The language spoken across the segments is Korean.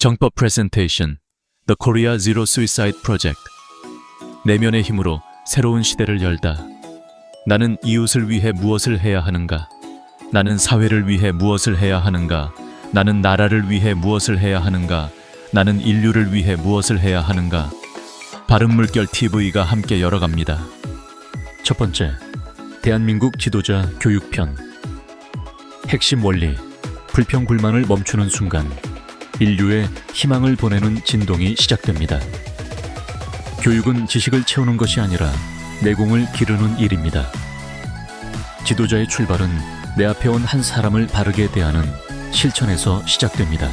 정법 프레젠테이션 The Korea Zero Suicide Project. 내면의 힘으로 새로운 시대를 열다. 나는 이웃을 위해 무엇을 해야 하는가? 나는 사회를 위해 무엇을 해야 하는가? 나는 나라를 위해 무엇을 해야 하는가? 나는 인류를 위해 무엇을 해야 하는가? 바른물결 TV가 함께 열어갑니다. 첫 번째, 대한민국 지도자 교육편. 핵심 원리, 불평불만을 멈추는 순간 인류에 희망을 보내는 진동이 시작됩니다. 교육은 지식을 채우는 것이 아니라 내공을 기르는 일입니다. 지도자의 출발은 내 앞에 온 한 사람을 바르게 대하는 실천에서 시작됩니다.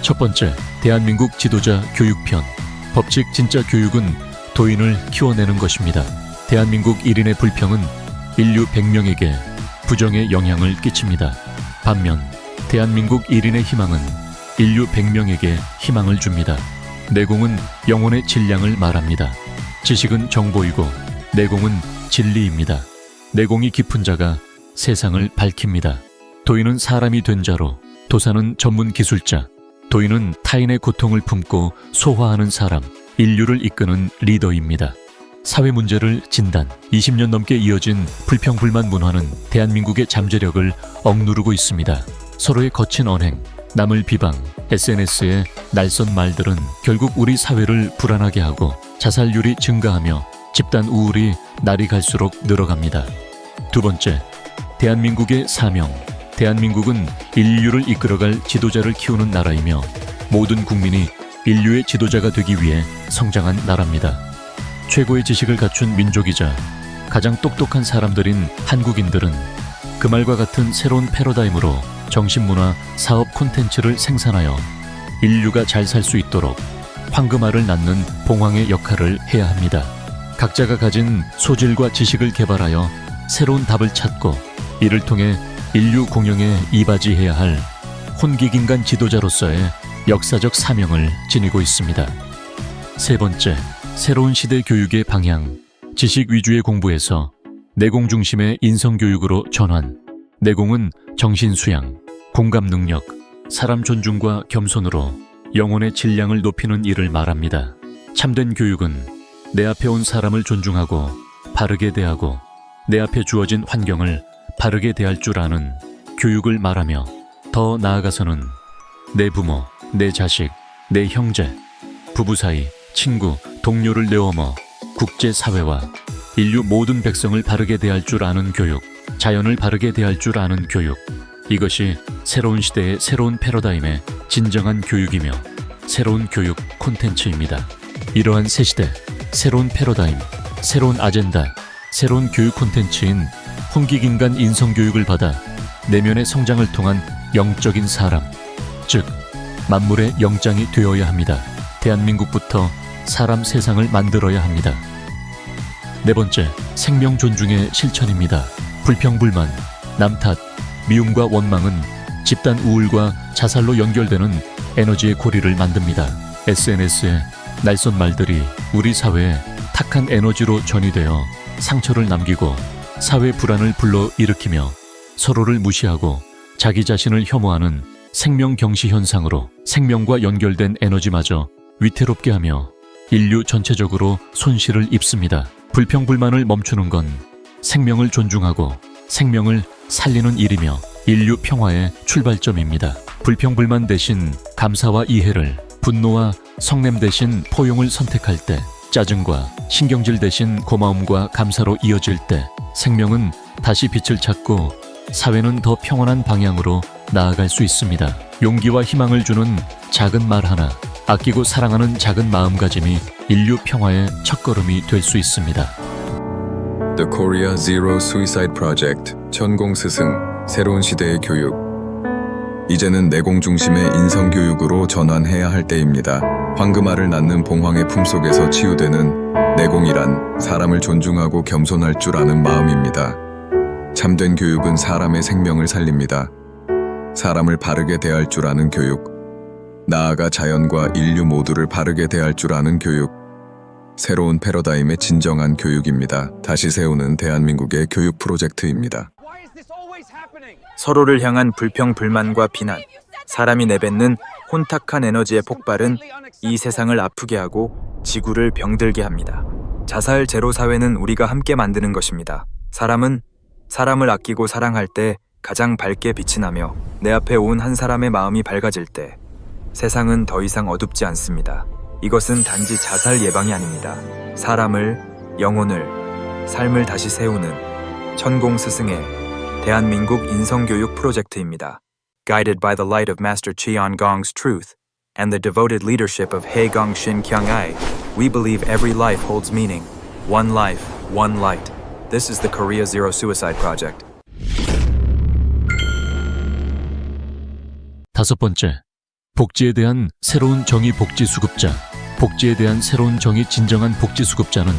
첫 번째, 대한민국 지도자 교육편. 법칙 진짜 교육은 도인을 키워내는 것입니다. 대한민국 1인의 불평은 인류 100명에게 부정의 영향을 끼칩니다. 반면 대한민국 1인의 희망은 인류 100명에게 희망을 줍니다. 내공은 영혼의 질량을 말합니다. 지식은 정보이고 내공은 진리입니다. 내공이 깊은 자가 세상을 밝힙니다. 도인은 사람이 된 자로, 도사는 전문 기술자, 도인은 타인의 고통을 품고 소화하는 사람, 인류를 이끄는 리더입니다. 사회 문제를 진단, 20년 넘게 이어진 불평불만 문화는 대한민국의 잠재력을 억누르고 있습니다. 서로의 거친 언행, 남을 비방, SNS의 날선 말들은 결국 우리 사회를 불안하게 하고 자살률이 증가하며 집단 우울이 날이 갈수록 늘어갑니다. 두 번째, 대한민국의 사명. 대한민국은 인류를 이끌어갈 지도자를 키우는 나라이며 모든 국민이 인류의 지도자가 되기 위해 성장한 나라입니다. 최고의 지식을 갖춘 민족이자 가장 똑똑한 사람들인 한국인들은 그 말과 같은 새로운 패러다임으로 정신문화, 사업 콘텐츠를 생산하여 인류가 잘 살 수 있도록 황금알을 낳는 봉황의 역할을 해야 합니다. 각자가 가진 소질과 지식을 개발하여 새로운 답을 찾고 이를 통해 인류 공영에 이바지해야 할 혼기긴간 지도자로서의 역사적 사명을 지니고 있습니다. 세 번째, 새로운 시대 교육의 방향. 지식 위주의 공부에서 내공 중심의 인성교육으로 전환. 내공은 정신수양, 공감 능력, 사람 존중과 겸손으로 영혼의 질량을 높이는 일을 말합니다. 참된 교육은 내 앞에 온 사람을 존중하고 바르게 대하고 내 앞에 주어진 환경을 바르게 대할 줄 아는 교육을 말하며 더 나아가서는 내 부모, 내 자식, 내 형제, 부부 사이, 친구, 동료를 내어머 국제사회와 인류 모든 백성을 바르게 대할 줄 아는 교육, 자연을 바르게 대할 줄 아는 교육. 이것이 새로운 시대의 새로운 패러다임의 진정한 교육이며 새로운 교육 콘텐츠입니다. 이러한 새 시대, 새로운 패러다임, 새로운 아젠다, 새로운 교육 콘텐츠인 혼기긴간 인성교육을 받아 내면의 성장을 통한 영적인 사람, 즉 만물의 영장이 되어야 합니다. 대한민국부터 사람 세상을 만들어야 합니다. 네 번째, 생명 존중의 실천입니다. 불평불만, 남탓, 미움과 원망은 집단 우울과 자살로 연결되는 에너지의 고리를 만듭니다. SNS의 날선 말들이 우리 사회에 탁한 에너지로 전이되어 상처를 남기고 사회 불안을 불러일으키며 서로를 무시하고 자기 자신을 혐오하는 생명 경시 현상으로 생명과 연결된 에너지마저 위태롭게 하며 인류 전체적으로 손실을 입습니다. 불평불만을 멈추는 건 생명을 존중하고 생명을 살리는 일이며 인류 평화의 출발점입니다. 불평불만 대신 감사와 이해를, 분노와 성냄 대신 포용을 선택할 때, 짜증과 신경질 대신 고마움과 감사로 이어질 때 생명은 다시 빛을 찾고 사회는 더 평온한 방향으로 나아갈 수 있습니다. 용기와 희망을 주는 작은 말 하나, 아끼고 사랑하는 작은 마음가짐이 인류 평화의 첫걸음이 될 수 있습니다. The Korea Zero Suicide Project 천공 스승, 새로운 시대의 교육. 이제는 내공 중심의 인성교육으로 전환해야 할 때입니다. 황금알을 낳는 봉황의 품속에서 치유되는 내공이란 사람을 존중하고 겸손할 줄 아는 마음입니다. 참된 교육은 사람의 생명을 살립니다. 사람을 바르게 대할 줄 아는 교육, 나아가 자연과 인류 모두를 바르게 대할 줄 아는 교육, 새로운 패러다임의 진정한 교육입니다. 다시 세우는 대한민국의 교육 프로젝트입니다. 서로를 향한 불평, 불만과 비난, 사람이 내뱉는 혼탁한 에너지의 폭발은 이 세상을 아프게 하고 지구를 병들게 합니다. 자살 제로 사회는 우리가 함께 만드는 것입니다. 사람은 사람을 아끼고 사랑할 때 가장 밝게 빛이 나며 내 앞에 온 한 사람의 마음이 밝아질 때 세상은 더 이상 어둡지 않습니다. 이것은 단지 자살 예방이 아닙니다. 사람을, 영혼을, 삶을 다시 세우는 천공 스승의 대한민국 인성교육 프로젝트입니다. Guided by the light of Master Cheon Gong's truth and the devoted leadership of Hae Gong Shin Kyung-ai, we believe every life holds meaning. One life, one light. This is the Korea Zero Suicide Project. 다섯 번째, 복지에 대한 새로운 정의 복지수급자. 복지에 대한 새로운 정의 진정한 복지수급자는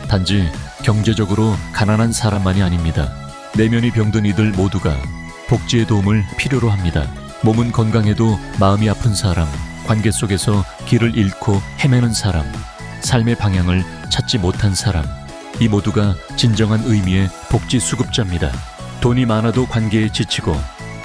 단지 경제적으로 가난한 사람만이 아닙니다. 내면이 병든 이들 모두가 복지의 도움을 필요로 합니다. 몸은 건강해도 마음이 아픈 사람, 관계 속에서 길을 잃고 헤매는 사람, 삶의 방향을 찾지 못한 사람, 이 모두가 진정한 의미의 복지수급자입니다. 돈이 많아도 관계에 지치고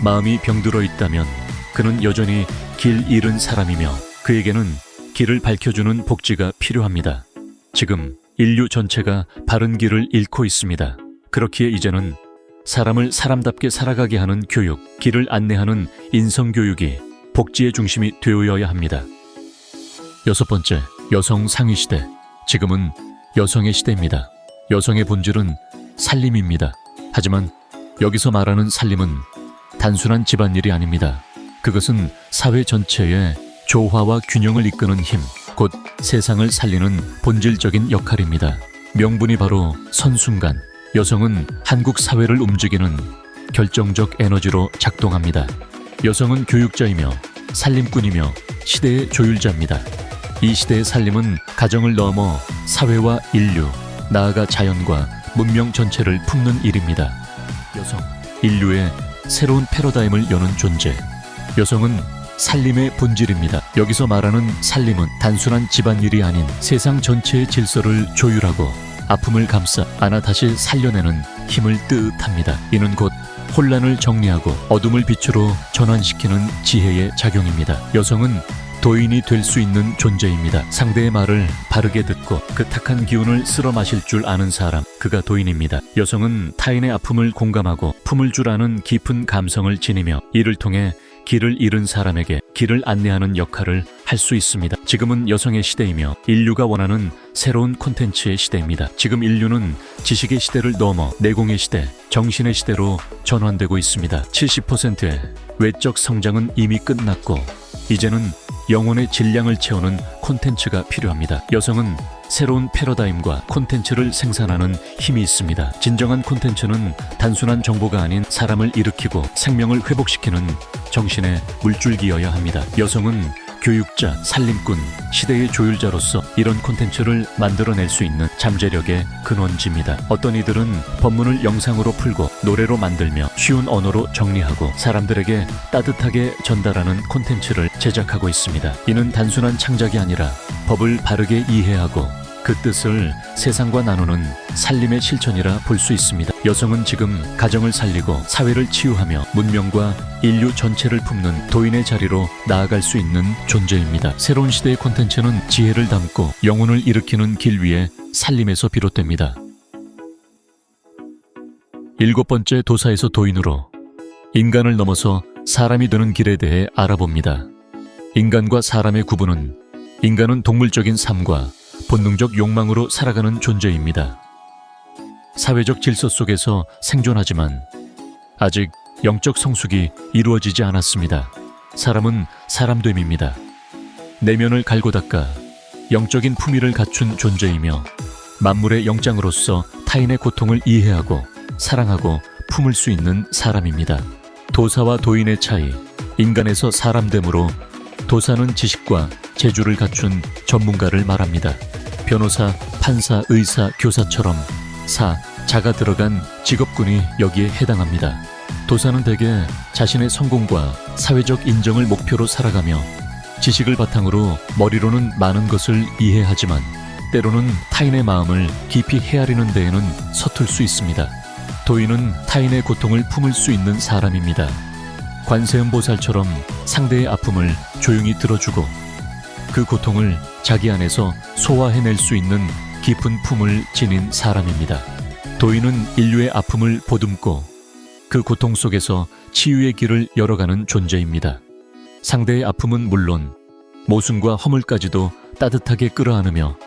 마음이 병들어 있다면 그는 여전히 길 잃은 사람이며 그에게는 길을 밝혀주는 복지가 필요합니다. 지금 인류 전체가 바른 길을 잃고 있습니다. 그렇기에 이제는 사람을 사람답게 살아가게 하는 교육, 길을 안내하는 인성교육이 복지의 중심이 되어야 합니다. 여섯 번째, 여성 상위 시대. 지금은 여성의 시대입니다. 여성의 본질은 살림입니다. 하지만 여기서 말하는 살림은 단순한 집안일이 아닙니다. 그것은 사회 전체의 조화와 균형을 이끄는 힘, 곧 세상을 살리는 본질적인 역할입니다. 명분이 바로 선순간, 여성은 한국 사회를 움직이는 결정적 에너지로 작동합니다. 여성은 교육자이며 살림꾼이며 시대의 조율자입니다. 이 시대의 살림은 가정을 넘어 사회와 인류, 나아가 자연과 문명 전체를 품는 일입니다. 여성, 인류의 새로운 패러다임을 여는 존재. 여성은 살림의 본질입니다. 여기서 말하는 살림은 단순한 집안일이 아닌 세상 전체의 질서를 조율하고 아픔을 감싸 안아 다시 살려내는 힘을 뜻합니다. 이는 곧 혼란을 정리하고 어둠을 빛으로 전환시키는 지혜의 작용입니다. 여성은 도인이 될 수 있는 존재입니다. 상대의 말을 바르게 듣고 그 탁한 기운을 쓸어 마실 줄 아는 사람, 그가 도인입니다. 여성은 타인의 아픔을 공감하고 품을 줄 아는 깊은 감성을 지니며 이를 통해 길을 잃은 사람에게 길을 안내하는 역할을 할 수 있습니다. 지금은 여성의 시대이며 인류가 원하는 새로운 콘텐츠의 시대입니다. 지금 인류는 지식의 시대를 넘어 내공의 시대, 정신의 시대로 전환되고 있습니다. 70%의 외적 성장은 이미 끝났고 이제는 영혼의 질량을 채우는 콘텐츠가 필요합니다. 여성은 새로운 패러다임과 콘텐츠를 생산하는 힘이 있습니다. 진정한 콘텐츠는 단순한 정보가 아닌 사람을 일으키고 생명을 회복시키는 정신의 물줄기여야 합니다. 여성은 교육자, 살림꾼, 시대의 조율자로서 이런 콘텐츠를 만들어낼 수 있는 잠재력의 근원지입니다. 어떤 이들은 법문을 영상으로 풀고 노래로 만들며 쉬운 언어로 정리하고 사람들에게 따뜻하게 전달하는 콘텐츠를 제작하고 있습니다. 이는 단순한 창작이 아니라 법을 바르게 이해하고 그 뜻을 세상과 나누는 살림의 실천이라 볼 수 있습니다. 여성은 지금 가정을 살리고 사회를 치유하며 문명과 인류 전체를 품는 도인의 자리로 나아갈 수 있는 존재입니다. 새로운 시대의 콘텐츠는 지혜를 담고 영혼을 일으키는 길 위에 살림에서 비롯됩니다. 일곱 번째, 도사에서 도인으로. 인간을 넘어서 사람이 되는 길에 대해 알아봅니다. 인간과 사람의 구분은 인간은 동물적인 삶과 본능적 욕망으로 살아가는 존재입니다. 사회적 질서 속에서 생존하지만 아직 영적 성숙이 이루어지지 않았습니다. 사람은 사람됨입니다. 내면을 갈고 닦아 영적인 품위를 갖춘 존재이며 만물의 영장으로서 타인의 고통을 이해하고 사랑하고 품을 수 있는 사람입니다. 도사와 도인의 차이, 인간에서 사람됨으로 도사는 지식과 재주를 갖춘 전문가를 말합니다. 변호사, 판사, 의사, 교사처럼 자가 들어간 직업군이 여기에 해당합니다. 도사는 대개 자신의 성공과 사회적 인정을 목표로 살아가며 지식을 바탕으로 머리로는 많은 것을 이해하지만 때로는 타인의 마음을 깊이 헤아리는 데에는 서툴 수 있습니다. 도인은 타인의 고통을 품을 수 있는 사람입니다. 관세음보살처럼 상대의 아픔을 조용히 들어주고 그 고통을 자기 안에서 소화해낼 수 있는 깊은 품을 지닌 사람입니다. 도인은 인류의 아픔을 보듬고 그 고통 속에서 치유의 길을 열어가는 존재입니다. 상대의 아픔은 물론 모순과 허물까지도 따뜻하게 끌어안으며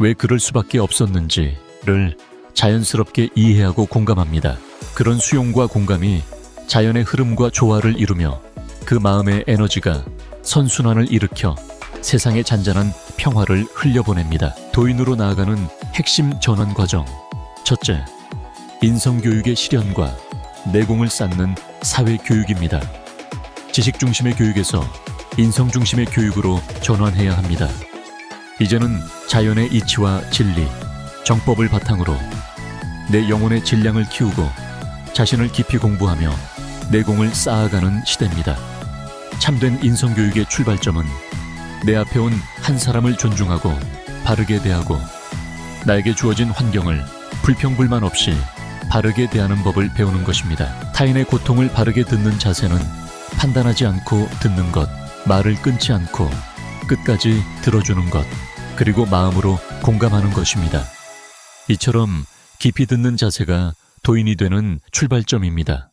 왜 그럴 수밖에 없었는지를 자연스럽게 이해하고 공감합니다. 그런 수용과 공감이 자연의 흐름과 조화를 이루며 그 마음의 에너지가 선순환을 일으켜 세상의 잔잔한 평화를 흘려보냅니다. 도인으로 나아가는 핵심 전환 과정. 첫째, 인성교육의 실현과 내공을 쌓는 사회교육입니다. 지식 중심의 교육에서 인성 중심의 교육으로 전환해야 합니다. 이제는 자연의 이치와 진리, 정법을 바탕으로 내 영혼의 질량을 키우고 자신을 깊이 공부하며 내공을 쌓아가는 시대입니다. 참된 인성교육의 출발점은 내 앞에 온 한 사람을 존중하고 바르게 대하고 나에게 주어진 환경을 불평불만 없이 바르게 대하는 법을 배우는 것입니다. 타인의 고통을 바르게 듣는 자세는 판단하지 않고 듣는 것, 말을 끊지 않고 끝까지 들어주는 것, 그리고 마음으로 공감하는 것입니다. 이처럼 깊이 듣는 자세가 도인이 되는 출발점입니다.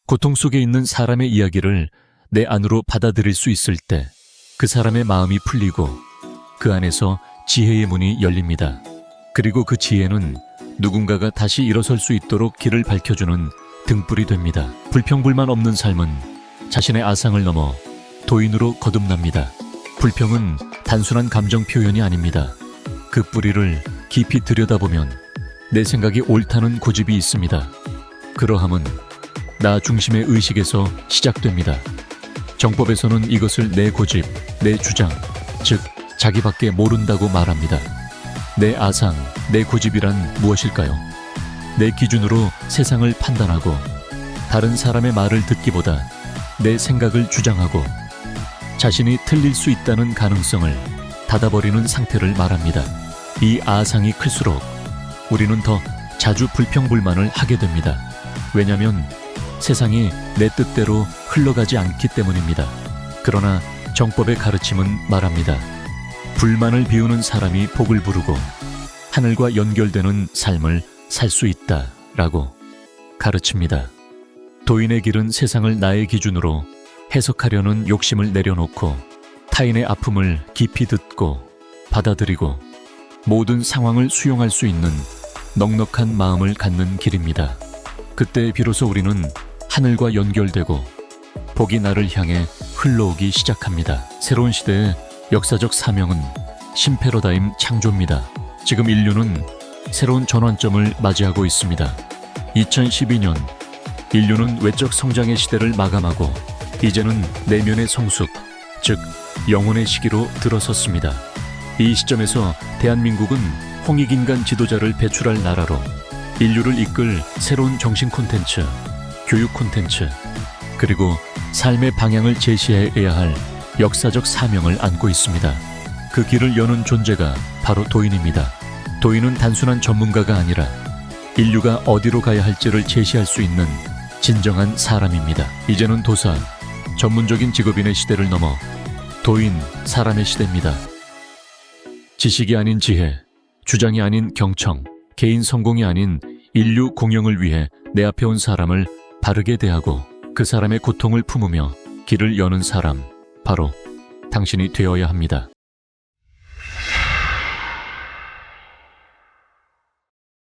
고통 속에 있는 사람의 이야기를 내 안으로 받아들일 수 있을 때 그 사람의 마음이 풀리고 그 안에서 지혜의 문이 열립니다. 그리고 그 지혜는 누군가가 다시 일어설 수 있도록 길을 밝혀주는 등불이 됩니다. 불평불만 없는 삶은 자신의 아상을 넘어 도인으로 거듭납니다. 불평은 단순한 감정 표현이 아닙니다. 그 뿌리를 깊이 들여다보면 내 생각이 옳다는 고집이 있습니다. 그러함은 나 중심의 의식에서 시작됩니다. 정법에서는 이것을 내 고집, 내 주장, 즉 자기밖에 모른다고 말합니다. 내 아상, 내 고집이란 무엇일까요? 내 기준으로 세상을 판단하고 다른 사람의 말을 듣기보다 내 생각을 주장하고 자신이 틀릴 수 있다는 가능성을 닫아버리는 상태를 말합니다. 이 아상이 클수록 우리는 더 자주 불평불만을 하게 됩니다. 왜냐하면 세상이 내 뜻대로 흘러가지 않기 때문입니다. 그러나 정법의 가르침은 말합니다. 불만을 비우는 사람이 복을 부르고 하늘과 연결되는 삶을 살 수 있다라고 가르칩니다. 도인의 길은 세상을 나의 기준으로 해석하려는 욕심을 내려놓고 타인의 아픔을 깊이 듣고 받아들이고 모든 상황을 수용할 수 있는 넉넉한 마음을 갖는 길입니다. 그때 비로소 우리는 하늘과 연결되고 복이 나를 향해 흘러오기 시작합니다. 새로운 시대의 역사적 사명은 신패러다임 창조입니다. 지금 인류는 새로운 전환점을 맞이하고 있습니다. 2012년 인류는 외적 성장의 시대를 마감하고 이제는 내면의 성숙, 즉 영혼의 시기로 들어섰습니다. 이 시점에서 대한민국은 홍익인간 지도자를 배출할 나라로 인류를 이끌 새로운 정신 콘텐츠, 교육 콘텐츠, 그리고 삶의 방향을 제시해야 할 역사적 사명을 안고 있습니다. 그 길을 여는 존재가 바로 도인입니다. 도인은 단순한 전문가가 아니라 인류가 어디로 가야 할지를 제시할 수 있는 진정한 사람입니다. 이제는 도사, 전문적인 직업인의 시대를 넘어 도인, 사람의 시대입니다. 지식이 아닌 지혜, 주장이 아닌 경청, 개인 성공이 아닌 인류 공영을 위해 내 앞에 온 사람을 바르게 대하고 그 사람의 고통을 품으며 길을 여는 사람, 바로 당신이 되어야 합니다.